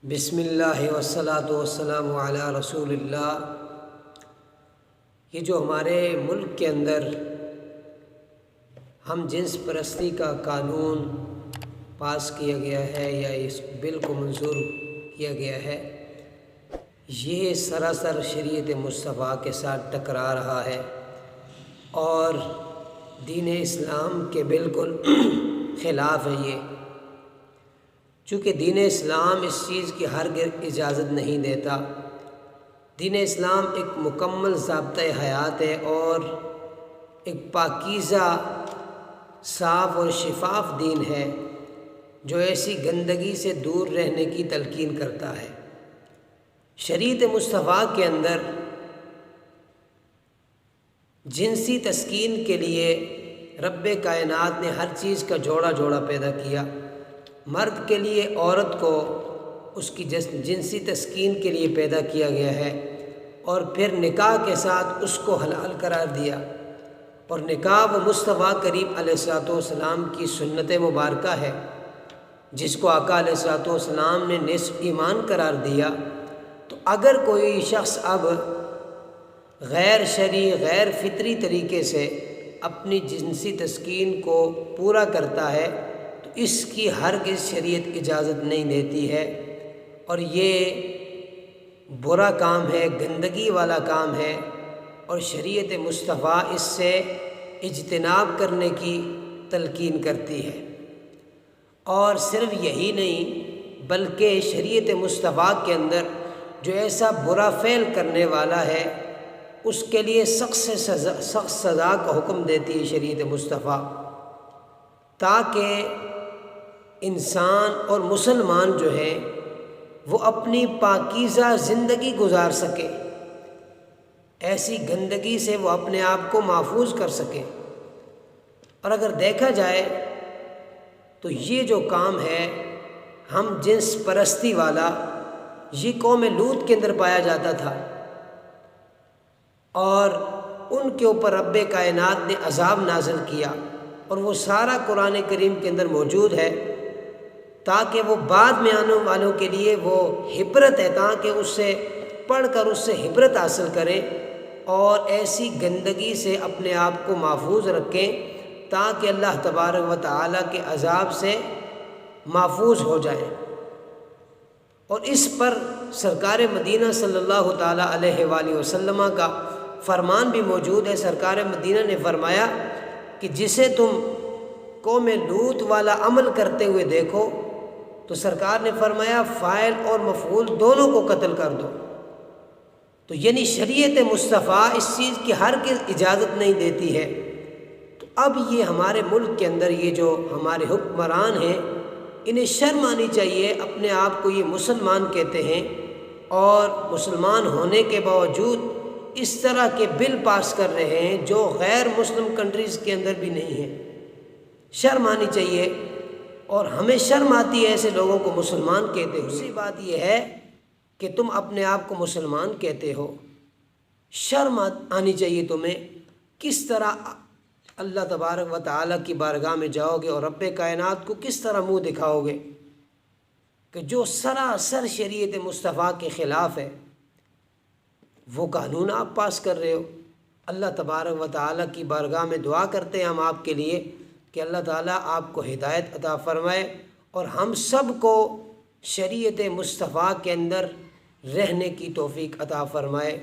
بسم اللہ والصلاۃ والسلام علی رسول اللہ۔ یہ جو ہمارے ملک کے اندر ہم جنس پرستی کا قانون پاس کیا گیا ہے یا اس بل کو منظور کیا گیا ہے، یہ سراسر شریعت مصطفیٰ کے ساتھ ٹکرا رہا ہے اور دین اسلام کے بالکل خلاف ہے۔ یہ چونکہ دین اسلام اس چیز کی ہرگز اجازت نہیں دیتا۔ دین اسلام ایک مکمل ضابطۂ حیات ہے اور ایک پاکیزہ، صاف اور شفاف دین ہے جو ایسی گندگی سے دور رہنے کی تلقین کرتا ہے۔ شریعت مصطفیٰ کے اندر جنسی تسکین کے لیے رب کائنات نے ہر چیز کا جوڑا جوڑا پیدا کیا۔ مرد کے لیے عورت کو اس کی جنسی تسکین کے لیے پیدا کیا گیا ہے اور پھر نکاح کے ساتھ اس کو حلال قرار دیا، اور نکاح وہ مصطفیٰ کریم علیہ الصلوۃ والسلام کی سنت مبارکہ ہے جس کو آقا علیہ الصلوۃ والسلام نے نصف ایمان قرار دیا۔ تو اگر کوئی شخص اب غیر شرعی، غیر فطری طریقے سے اپنی جنسی تسکین کو پورا کرتا ہے تو اس کی ہرگز شریعت اجازت نہیں دیتی ہے، اور یہ برا کام ہے، گندگی والا کام ہے، اور شریعت مصطفیٰ اس سے اجتناب کرنے کی تلقین کرتی ہے۔ اور صرف یہی نہیں بلکہ شریعت مصطفیٰ کے اندر جو ایسا برا فعل کرنے والا ہے اس کے لیے سخت سزا کا حکم دیتی ہے شریعت مصطفیٰ، تاکہ انسان اور مسلمان جو ہے وہ اپنی پاکیزہ زندگی گزار سکے، ایسی گندگی سے وہ اپنے آپ کو محفوظ کر سکے۔ اور اگر دیکھا جائے تو یہ جو کام ہے ہم جنس پرستی والا، یہ قوم لوط کے اندر پایا جاتا تھا، اور ان کے اوپر رب کائنات نے عذاب نازل کیا، اور وہ سارا قرآن کریم کے اندر موجود ہے تاکہ وہ بعد میں آنے والوں کے لیے وہ عبرت ہے، تاکہ اس سے پڑھ کر اس سے عبرت حاصل کریں اور ایسی گندگی سے اپنے آپ کو محفوظ رکھیں تاکہ اللہ تبارک و تعالیٰ کے عذاب سے محفوظ ہو جائیں۔ اور اس پر سرکار مدینہ صلی اللہ تعالیٰ علیہ وآلہ وسلم کا فرمان بھی موجود ہے۔ سرکار مدینہ نے فرمایا کہ جسے تم قوم لوط والا عمل کرتے ہوئے دیکھو تو سرکار نے فرمایا فاعل اور مفعول دونوں کو قتل کر دو۔ تو یعنی شریعت مصطفیٰ اس چیز کی ہرگز اجازت نہیں دیتی ہے۔ تو اب یہ ہمارے ملک کے اندر یہ جو ہمارے حکمران ہیں انہیں شرم آنی چاہیے، اپنے آپ کو یہ مسلمان کہتے ہیں اور مسلمان ہونے کے باوجود اس طرح کے بل پاس کر رہے ہیں جو غیر مسلم کنٹریز کے اندر بھی نہیں ہیں۔ شرم آنی چاہیے، اور ہمیں شرم آتی ہے ایسے لوگوں کو مسلمان کہتے ہیں۔ دوسری بات یہ ہے کہ تم اپنے آپ کو مسلمان کہتے ہو، شرم آنی چاہیے تمہیں، کس طرح اللہ تبارک و تعالیٰ کی بارگاہ میں جاؤ گے اور رب کائنات کو کس طرح منہ دکھاؤ گے کہ جو سراسر شریعت مصطفیٰ کے خلاف ہے وہ قانون آپ پاس کر رہے ہو۔ اللہ تبارک و تعالیٰ کی بارگاہ میں دعا کرتے ہیں ہم آپ کے لیے کہ اللہ تعالیٰ آپ کو ہدایت عطا فرمائے اور ہم سب کو شریعت مصطفیٰ کے اندر رہنے کی توفیق عطا فرمائے۔